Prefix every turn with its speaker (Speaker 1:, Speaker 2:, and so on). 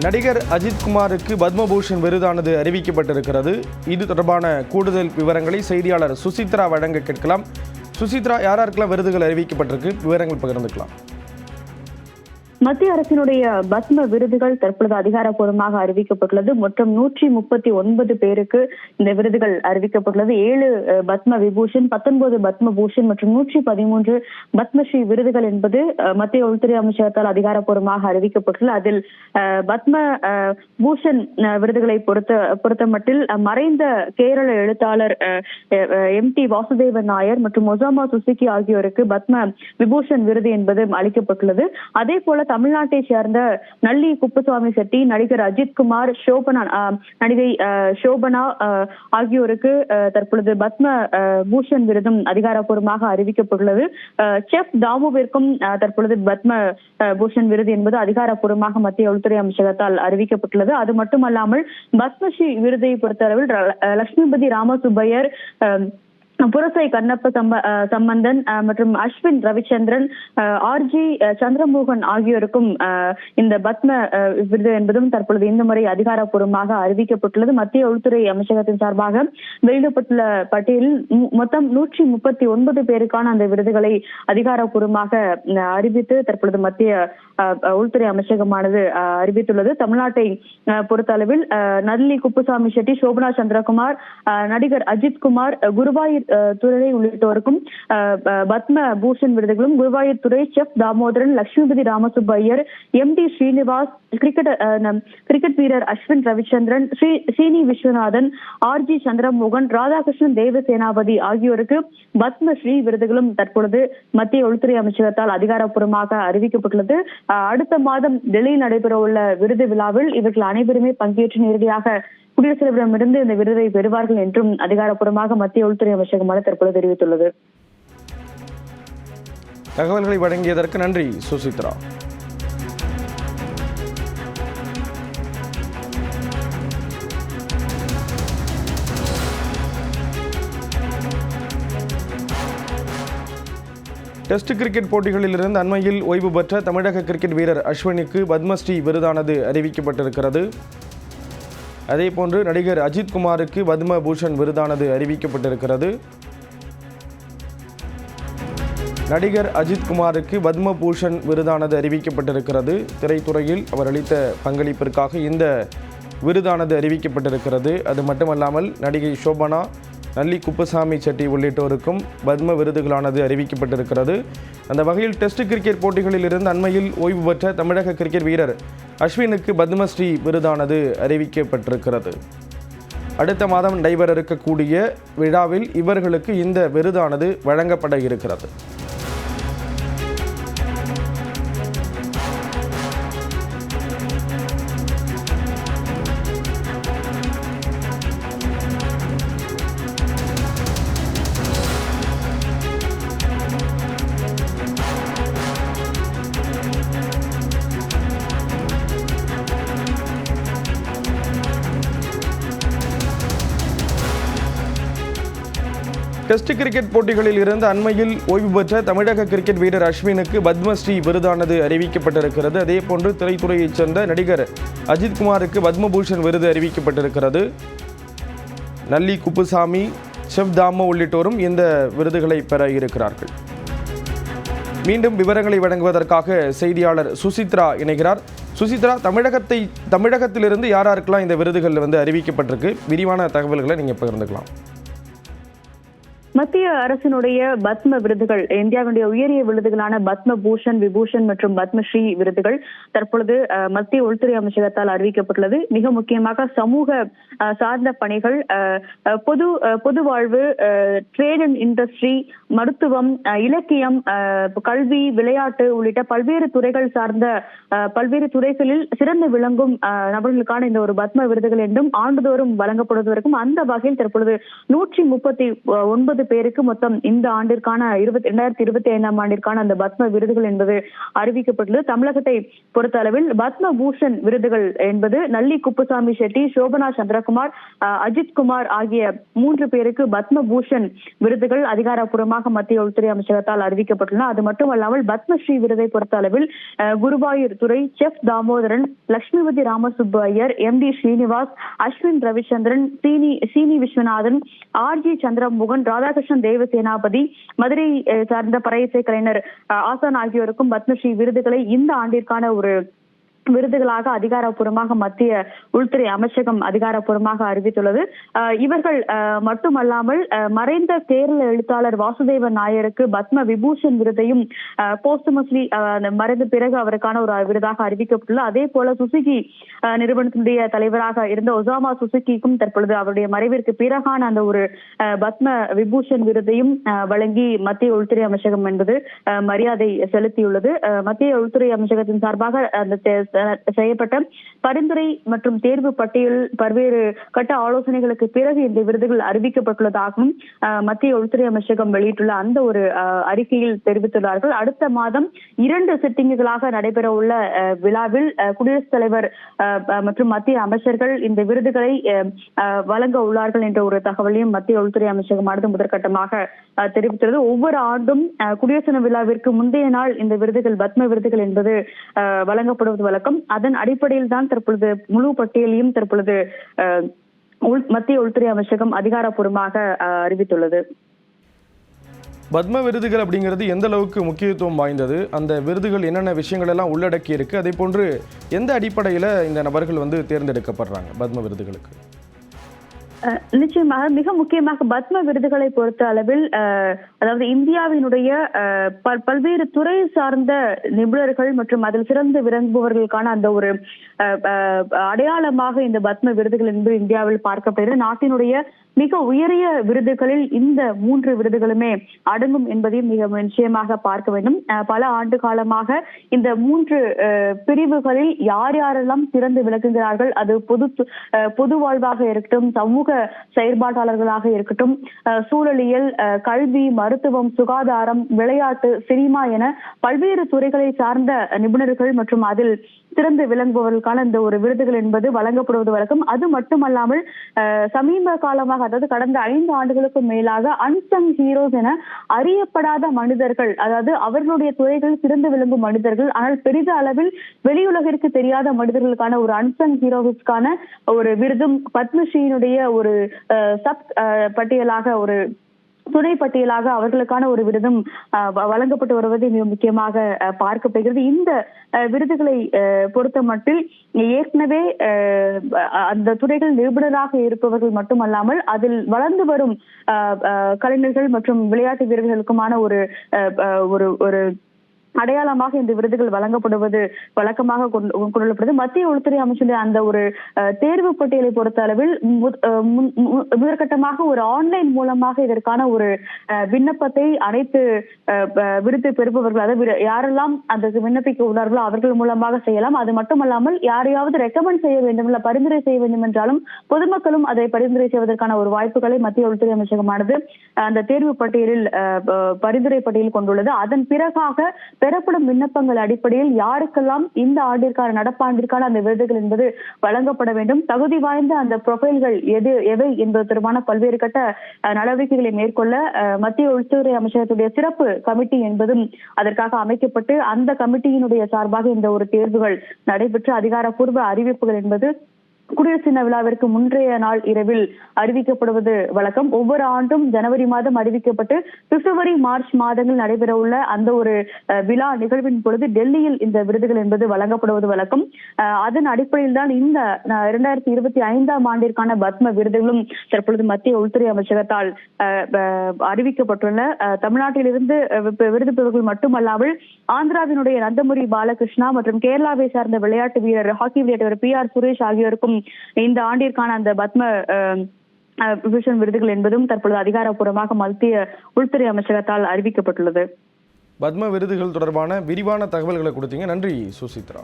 Speaker 1: நடிகர் அஜித் குமாருக்கு பத்மபூஷன் விருதானது அறிவிக்கப்பட்டிருக்கிறது. இது தொடர்பான கூடுதல் விவரங்களை செய்தியாளர் சுசித்ரா வழங்க கேட்கலாம். சுசித்ரா, யாராருக்கெல்லாம் விருதுகள் அறிவிக்கப்பட்டிருக்கு, விவரங்கள் பகிர்ந்துக்கலாம்.
Speaker 2: மத்திய அரசினுடைய பத்ம விருதுகள் தற்பொழுது அதிகாரப்பூர்வமாக அறிவிக்கப்பட்டுள்ளது. மொத்தம் 139 பேருக்கு இந்த விருதுகள் அறிவிக்கப்பட்டுள்ளது. 7 பத்ம விபூஷன், 19 பத்ம பூஷன் மற்றும் 113 பத்மஸ்ரீ விருதுகள் என்பது மத்திய உள்துறை அமைச்சகத்தால் அதிகாரப்பூர்வமாக அறிவிக்கப்பட்டுள்ளது. அதில் பத்ம பூஷன் விருதுகளை பொறுத்த மட்டில் மறைந்த கேரள எழுத்தாளர் MT வாசுதேவன் நாயர் மற்றும் ஒசாமா சுசுகி ஆகியோருக்கு பத்ம விபூஷன் விருது என்பது அளிக்கப்பட்டுள்ளது. அதே போல தமிழ்நாட்டை சேர்ந்த நல்லி குப்புசாமி செட்டி, நடிகர் அஜித் குமார், நடிகை ஷோபனா ஆகியோருக்கு தற்பொழுது பத்ம பூஷன் விருதும் அதிகாரப்பூர்வமாக அறிவிக்கப்பட்டுள்ளது. செஃப் தாமுவிற்கும் தற்பொழுது பத்ம பூஷன் விருது என்பது அதிகாரப்பூர்வமாக மத்திய உள்துறை அமைச்சகத்தால் அறிவிக்கப்பட்டுள்ளது. அது மட்டுமல்லாமல் பத்மஸ்ரீ விருதை பொறுத்தளவில் லட்சுமிபதி ராமசுப்பையர், புரசை கண்ணப்ப சம்பந்தன் மற்றும் அஸ்வின் ரவிச்சந்திரன், RG சந்திரமோகன் ஆகியோருக்கும் இந்த பத்ம விருது என்பதும் தற்பொழுது இந்த முறை அதிகாரப்பூர்வமாக அறிவிக்கப்பட்டுள்ளது. மத்திய உள்துறை அமைச்சகத்தின் சார்பாக வெளியிடப்பட்டுள்ள பட்டியலில் மொத்தம் 139 பேருக்கான அந்த விருதுகளை அதிகாரப்பூர்வமாக அறிவித்து தற்பொழுது மத்திய உள்துறை அமைச்சகமானது அறிவித்துள்ளது. தமிழ்நாட்டை பொறுத்த அளவில் நல்லி குப்புசாமி செட்டி, சோபனா சந்திரகுமார், நடிகர் அஜித் குமார், குருவாயூர் துறை உள்ளிட்டோருக்கும் பத்ம பூஷன் விருதுகளும், குருவாயூர் துறை chef Damodaran, Lakshmipathi Ramasubbaiyer, MD Srinivas, cricket வீரர் அஸ்வின் ரவிச்சந்திரன், சீனி விஸ்வநாதன், RG சந்திரமோகன், ராதாகிருஷ்ணன் தேவசேனாபதி ஆகியோருக்கு பத்மஸ்ரீ விருதுகளும் தற்பொழுது மத்திய உள்துறை அமைச்சகத்தால் அதிகாரப்பூர்வமாக அறிவிக்கப்பட்டுள்ளது. அடுத்த மாதம் டெல்லியில் நடைபெற உள்ள விருது விழாவில் இவர்கள் அனைவருமே பங்கேற்று நேரடியாக குடியரசுத் தலைவரிடமிருந்து இந்த விருதை பெறுவார்கள் என்றும் அதிகாரப்பூர்வமாக மத்திய உள்துறை அமைச்சகமான தற்பொழுது தெரிவித்துள்ளது.
Speaker 1: தகவல்களை வழங்கியதற்கு நன்றி சுசித்ரா. டெஸ்ட் கிரிக்கெட் போட்டிகளில் இருந்து அண்மையில் ஓய்வு பெற்ற தமிழக கிரிக்கெட் வீரர் அஸ்வினுக்கு பத்மஸ்ரீ விருதானது அறிவிக்கப்பட்டிருக்கிறது. அதேபோன்று நடிகர் அஜித் குமாருக்கு பத்ம பூஷன் விருதானது அறிவிக்கப்பட்டிருக்கிறது. நடிகர் அஜித் குமாருக்கு பத்ம பூஷன் விருதானது அறிவிக்கப்பட்டிருக்கிறது. திரைத்துறையில் அவர் அளித்த பங்களிப்பிற்காக இந்த விருதானது அறிவிக்கப்பட்டிருக்கிறது. அது மட்டுமல்லாமல் நடிகை ஷோபனா, நல்லி குப்புசாமி செட்டி உள்ளிட்டோருக்கும் பத்ம விருதுகளானது அறிவிக்கப்பட்டிருக்கிறது. அந்த வகையில் டெஸ்ட் கிரிக்கெட் போட்டிகளில் இருந்து அண்மையில் ஓய்வு பெற்ற தமிழக கிரிக்கெட் வீரர் அஸ்வினுக்கு பத்மஸ்ரீ விருதானது அறிவிக்கப்பட்டிருக்கிறது. அடுத்த மாதம் நடைபெற இருக்கக்கூடிய விழாவில் இவர்களுக்கு இந்த விருதானது வழங்கப்பட இருக்கிறது. டெஸ்ட் கிரிக்கெட் போட்டிகளில் இருந்து அண்மையில் ஓய்வு பெற்ற தமிழக கிரிக்கெட் வீரர் அஸ்வினுக்கு பத்மஸ்ரீ விருதானது அறிவிக்கப்பட்டிருக்கிறது. அதேபோன்று திரைத்துறையைச் சேர்ந்த நடிகர் அஜித் குமாருக்கு பத்மபூஷன் விருது அறிவிக்கப்பட்டிருக்கிறது. நல்லி குப்புசாமி, செஃப் தாமோ உள்ளிட்டோரும் இந்த விருதுகளை பெற இருக்கிறார்கள். மீண்டும் விவரங்களை வழங்குவதற்காக செய்தியாளர் சுசித்ரா இணைகிறார். சுசித்ரா, தமிழகத்திலிருந்து யாராருக்கெல்லாம் இந்த விருதுகள் அறிவிக்கப்பட்டிருக்கு, விரிவான தகவல்களை நீங்கள் பகிர்ந்துக்கலாம்.
Speaker 2: மத்திய அரசினுடைய பத்ம விருதுகள், இந்தியாவுடைய உயரிய விருதுகளான பத்ம பூஷன், விபூஷன் மற்றும் பத்மஸ்ரீ விருதுகள் தற்பொழுது மத்திய உள்துறை அமைச்சகத்தால் அறிவிக்கப்பட்டுள்ளது. மிக முக்கியமாக சமூக சார்ந்த பணிகள், பொது வாழ்வு, ட்ரேட் அண்ட் இண்டஸ்ட்ரி, மருத்துவம், இலக்கியம், கல்வி, விளையாட்டு உள்ளிட்ட பல்வேறு துறைகள் சார்ந்த பல்வேறு துறைகளில் சிறந்து விளங்கும் நபர்களுக்கான இந்த ஒரு பத்ம விருதுகள் என்றும் ஆண்டுதோறும் வழங்கப்படுவதற்கும் அந்த வகையில் தற்பொழுது 139 30 பேருக்கு மொத்தம் இந்த ஆண்டிற்கான 2025ஆம் ஆண்டிற்கான அந்த பத்ம விருதுகள் என்பது அறிவிக்கப்பட்டுள்ளது. தமிழகத்தை பொறுத்த அளவில் பத்ம பூஷன் விருதுகள் என்பது நல்லி குப்புசாமி செட்டி, சோபனா சந்திரகுமார், அஜித் குமார் ஆகிய 3 பேருக்கு பத்ம பூஷன் விருதுகள் அதிகாரப்பூர்வமாக மத்திய உள்துறை அமைச்சகத்தால் அறிவிக்கப்பட்டுள்ளன. அது மட்டுமல்லாமல் பத்மஸ்ரீ விருதை பொறுத்த அளவில் குருவாயூர் துறை செஃப் தாமோதரன், லட்சுமிபதி ராமசுப்பு ஐயர், MD ஸ்ரீனிவாஸ், அஸ்வின் ரவிச்சந்திரன், சீனி விஸ்வநாதன், RG சந்திரமோகன், ராதாகிருஷ்ணன் தேவசேனாபதி, மதுரை சார்ந்த பறையிசை கலைஞர் ஆசான் ஆகியோருக்கும் பத்மஸ்ரீ விருதுகளை இந்த ஆண்டிற்கான ஒரு விருதுகளாக அதிகாரப்பூர்வமாக மத்திய உள்துறை அமைச்சகம் அதிகாரப்பூர்வமாக அறிவித்துள்ளது. இவர்கள் மட்டுமல்லாமல் மறைந்த கேரள எழுத்தாளர் வாசுதேவன் நாயருக்கு பத்ம விபூஷன் விருதையும் போஸ்டுமஸ்லி மறைந்த பிறகு அவருக்கான ஒரு விருதாக அறிவிக்கப்பட்டுள்ளது. அதே போல சுசுகி நிறுவனத்தினுடைய தலைவராக இருந்த ஒசாமா சுசுகிக்கும் தற்பொழுது அவருடைய மறைவிற்கு பிறகான அந்த ஒரு பத்ம விபூஷன் விருதையும் வழங்கி மத்திய உள்துறை அமைச்சகம் என்பது மரியாதை செலுத்தியுள்ளது. மத்திய உள்துறை அமைச்சகத்தின் சார்பாக அந்த செய்யப்பட்ட பரிந்துரை மற்றும் தேர்வு பட்டியல் பல்வேறு கட்ட ஆலோசனைகளுக்கு பிறகு இந்த விருதுகள் அறிவிக்கப்பட்டுள்ளதாகவும் மத்திய உள்துறை அமைச்சகம் வெளியிட்டுள்ள அந்த ஒரு அறிக்கையில் தெரிவித்துள்ளார்கள். அடுத்த மாதம் 2 சிட்டிங்குகளாக நடைபெற உள்ள விழாவில் குடியரசுத் தலைவர் மற்றும் மத்திய அமைச்சர்கள் இந்த விருதுகளை வழங்க உள்ளார்கள் என்ற ஒரு தகவலையும் மத்திய உள்துறை அமைச்சகமானது முதற்கட்டமாக தெரிவித்துள்ளது. ஒவ்வொரு ஆண்டும் குடியரசு தின விழாவிற்கு முந்தைய நாள் இந்த விருதுகள் பத்ம விருதுகள் என்பது வழங்கப்படுவது வழக்கம். அதன் அடிப்படையில் தான் தற்பொழுது முழு பட்டியலையும் தற்பொழுது மத்திய உள்துறை அமைச்சகம் அதிகாரப்பூர்வமாக அறிவித்துள்ளது.
Speaker 1: பத்ம விருதுகள் அப்படிங்கிறது எந்த அளவுக்கு முக்கியத்துவம் வாய்ந்தது, அந்த விருதுகள் என்னென்ன விஷயங்கள் எல்லாம் உள்ளடக்கி இருக்கு, அதே போன்று எந்த அடிப்படையில் இந்த நபர்கள் தேர்ந்தெடுக்கப்படுறாங்க பத்ம விருதுகளுக்கு?
Speaker 2: நிச்சயமாக மிக முக்கியமாக பத்ம விருதுகளை பொறுத்த அளவில் அதாவது இந்தியாவினுடைய பல்வேறு துறை சார்ந்த நிபுணர்கள் மற்றும் அதில் சிறந்து விளங்குபவர்களுக்கான அந்த ஒரு அடையாளமாக இந்த பத்ம விருதுகள் என்பது இந்தியாவில் பார்க்கப்படுகிறது. நாட்டினுடைய மிக உயரிய விருதுகளில் இந்த 3 விருதுகளுமே அடங்கும் என்பதையும் மிக நிச்சயமாக பார்க்க வேண்டும். பல ஆண்டு காலமாக இந்த 3 பிரிவுகளில் யார் யாரெல்லாம் சிறந்து விளங்குகிறார்கள், அது பொது வாழ்வாக இருக்கட்டும், சமூக செயற்பாட்டாளர்களாக இருக்கட்டும், சூழலியல், கல்வி, மருத்துவம், சுகாதாரம், விளையாட்டு, சினிமா என பல்வேறு துறைகளை சார்ந்த நிபுணர்கள் மற்றும் அதில் சிறந்து விளங்குபவர்களுக்கான இந்த ஒரு விருதுகள் என்பது வழங்கப்படுவது வழக்கம். அது மட்டுமல்லாமல் சமீப காலமாக அதாவது கடந்த 5 ஆண்டுகளுக்கும் மேலாக அன்சங் ஹீரோஸ் என அறியப்படாத மனிதர்கள், அதாவது அவர்களுடைய துறைகளில் சிறந்து விளங்கும் மனிதர்கள் ஆனால் பெரித அளவில் வெளியுலகிற்கு தெரியாத மனிதர்களுக்கான ஒரு அன்சங் ஹீரோஸ்க்கான ஒரு விருதும் பத்மஸ்ரீயினுடைய ஒரு சப் பட்டியலாக ஒரு துணை பட்டியலாக அவர்களுக்கான ஒரு விருதும் வழங்கப்பட்டு வருவது மிக முக்கியமாக பார்க்கப்படுகிறது. இந்த விருதுகளை பொறுத்த மட்டில் ஏற்கனவே அந்த துறைகள் நிபுணராக இருப்பவர்கள் மட்டுமல்லாமல் அதில் வளர்ந்து வரும் கலைஞர்கள் மற்றும் விளையாட்டு வீரர்களுக்குமான ஒரு அடையாளமாக இந்த விருதுகள் வழங்கப்படுவது வழக்கமாக கொண்டுள்ளது. மத்திய உள்துறை அமைச்சருடைய அந்த ஒரு தேர்வு பட்டியலை பொறுத்த அளவில் முதற்கட்டமாக ஒரு ஆன்லைன் மூலமாக இதற்கான ஒரு விண்ணப்பத்தை அனைத்து விருது பெறுபவர்கள், அதாவது யாரெல்லாம் அதற்கு விண்ணப்பிக்க உள்ளார்களோ அவர்கள் மூலமாக செய்யலாம். அது மட்டுமல்லாமல் யாரையாவது ரெக்கமெண்ட் செய்ய வேண்டும் இல்ல பரிந்துரை செய்ய வேண்டும் என்றாலும் பொதுமக்களும் அதை பரிந்துரை செய்வதற்கான ஒரு வாய்ப்புகளை மத்திய உள்துறை அமைச்சகமானது அந்த தேர்வு பட்டியலில் பரிந்துரை பட்டியல் கொண்டுள்ளது. அதன் பிறகாக பெறப்படும் விண்ணப்பங்கள் அடிப்படையில் யாருக்கெல்லாம் இந்த ஆண்டிற்கான நடப்பாண்டிற்கான அந்த விருதுகள் என்பது வழங்கப்பட வேண்டும், தகுதி வாய்ந்த அந்த ப்ரொஃபைல்கள் எவை என்பது தொடர்பான பல்வேறு கட்ட நடவடிக்கைகளை மேற்கொள்ள மத்திய உள்துறை அமைச்சகத்துடைய சிறப்பு கமிட்டி என்பதும் அதற்காக அமைக்கப்பட்டு அந்த கமிட்டியினுடைய சார்பாக இந்த ஒரு தேர்வுகள் நடைபெற்று அதிகாரப்பூர்வ அறிவிப்புகள் என்பது குடியரசு தின விழாவிற்கு முன்றைய நாள் இரவில் அறிவிக்கப்படுவது வழக்கம். ஒவ்வொரு ஆண்டும் ஜனவரி மாதம் அறிவிக்கப்பட்டு பிப்ரவரி மார்ச் மாதங்கள் நடைபெற உள்ள அந்த ஒரு விழா நிகழ்வின் பொழுது டெல்லியில் இந்த விருதுகள் என்பது வழங்கப்படுவது வழக்கம். அதன் அடிப்படையில் தான் இந்த 2025ஆம் ஆண்டிற்கான பத்ம விருதுகளும் தற்பொழுது மத்திய உள்துறை அமைச்சகத்தால் அறிவிக்கப்பட்டுள்ள தமிழ்நாட்டிலிருந்து விருது பெறுவர்கள் மட்டுமல்லாமல் ஆந்திராவினுடைய நந்தமுரி பாலகிருஷ்ணா மற்றும் கேரளாவை சார்ந்த விளையாட்டு வீரர் ஹாக்கி விளையாட்டு வீரர் PR சுரேஷ் ஆகியோருக்கும் இந்த ஆண்டிற்கான அந்த பத்ம விபூஷன் விருதுகள் என்பதும் தற்பொழுது அதிகாரப்பூர்வமாக மத்திய உள்துறை அமைச்சகத்தால் அறிவிக்கப்பட்டுள்ளது.
Speaker 1: பத்ம விருதுகள் தொடர்பான விரிவான தகவல்களை கொடுத்தீங்க. நன்றி சுசித்ரா.